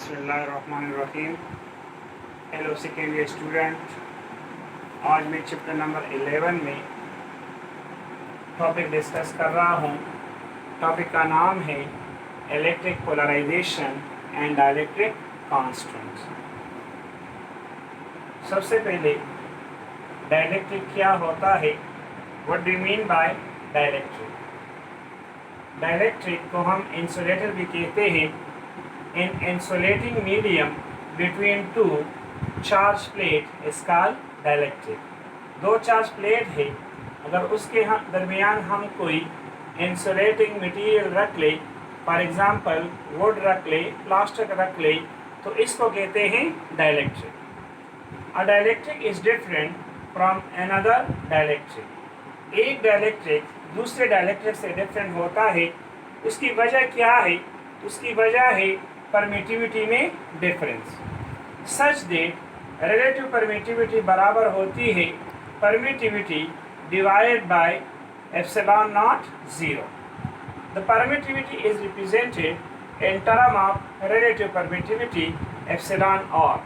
बिस्मिल्लाहिर्रहमानिर्रहीम। Hello second year student, आज मैं चैप्टर नंबर 11 में टॉपिक डिस्कस कर रहा हूँ। टॉपिक का नाम है electric polarization and dielectric constants. सबसे पहले डाइलेक्ट्रिक क्या होता है, what do you mean by dielectric. Dielectric को हम इंसुलेटर भी कहते हैं। In insulating medium between two charged plate is called dielectric। दो चार्ज प्लेट है, अगर उसके दरमियान हम कोई इंसुलेटिंग मटेरियल रख ले, फॉर एग्जांपल वुड रख ले, प्लास्टिक रख ले, तो इसको कहते हैं dielectric. A dielectric is different from another dielectric. एक डाइलेक्ट्रिक दूसरे डाइलेक्ट्रिक से डिफरेंट होता है। उसकी वजह क्या है? उसकी वजह है परमिटिविटी में difference, such that relative permittivity बराबर होती है permittivity divided by epsilon not 0। The permittivity is represented in term of relative permittivity epsilon और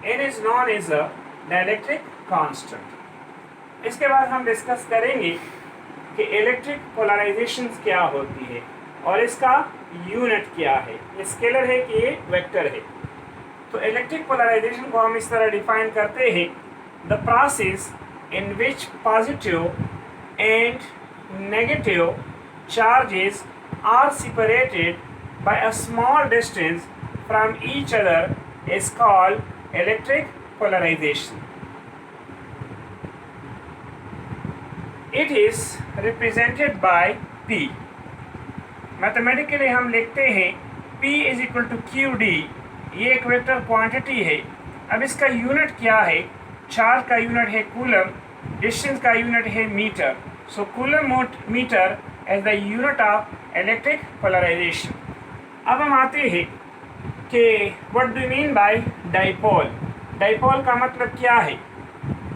n is known as a dielectric constant. इसके बाद हम डिस्कस करेंगे कि इलेक्ट्रिक पोलराइजेशन क्या होती है और इसका यूनिट क्या है। ये स्केलर है कि ये वेक्टर है। तो इलेक्ट्रिक पोलराइजेशन को हम इस तरह डिफाइन करते हैं, the process in which positive and negative charges are separated by a small distance from each other is called electric polarization. It is represented by P। Mathematically हम लिखते हैं P is equal to QD। ये एक vector quantity है। अब इसका unit क्या है? चार्ज का यूनिट है कूलम, डिस्टेंस का यूनिट है metre. So coulomb metre as the unit of electric polarization. अब हम आते हैं कि what do mean by dipole. Dipole का मतलब क्या है?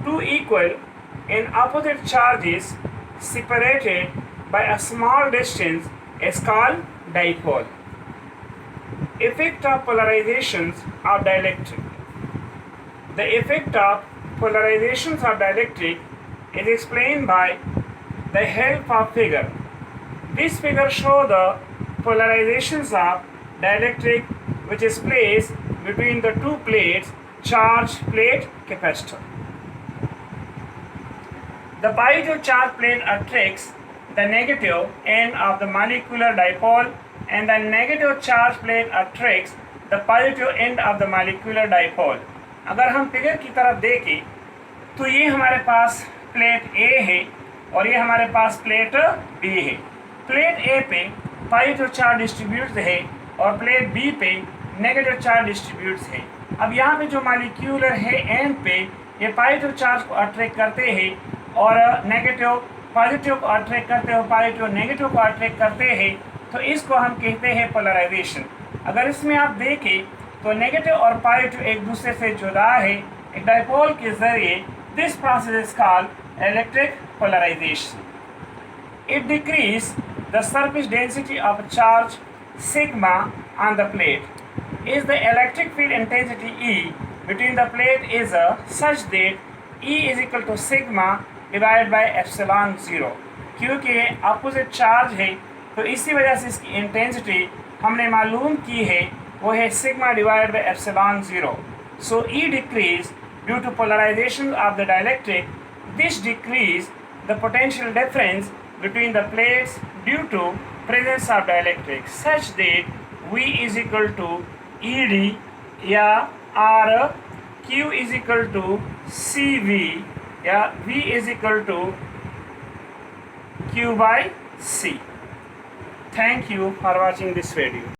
Two equal in opposite charges separated by a small distance is called dipole. Effect of polarizations of dielectric. The effect of polarizations of dielectric is explained by the help of figure. This figure shows the polarizations of dielectric which is placed between the two plates, charged plate capacitor. The positive charge plate attracts the negative end of the molecular dipole and the negative charge plate attracts the positive end of the molecular dipole। अगर हम figure की तरफ देखें तो ये हमारे पास plate A है और ये हमारे पास प्लेट B है। प्लेट A पे पॉजिटिव चार्ज डिस्ट्रीब्यूट है और प्लेट B पे नेगेटिव चार्ज डिस्ट्रीब्यूट है। अब यहाँ पे जो मॉलिक्यूलर है एंड पे ये पॉजिटिव चार्ज को अट्रैक्ट करते हैं और नेगेटिव पॉजिटिव को अट्रैक्ट करते हो, पॉजिटिव नेगेटिव को अट्रैक्ट करते हैं, तो इसको हम कहते हैं पोलराइजेशन। अगर इसमें आप देखें तो नेगेटिव और पॉजिटिव एक दूसरे से जुदा है एक डाइपोल के जरिए। This process is called electric polarization. It decrease the surface density of charge sigma on the plate. Is the electric field intensity E between the plate is such that E is equal to sigma divide by epsilon 0। क्योंकि opposite charge है तो इसी वजह से इसकी intensity हमने मालूम की है, वो है sigma divide by epsilon 0। So E decrease due to polarization of the dielectric. This decrease the potential difference between the plates due to presence of dielectric such that V is equal to ED या R Q is equal to CV या V is equal to Q by C. Thank you for watching this video.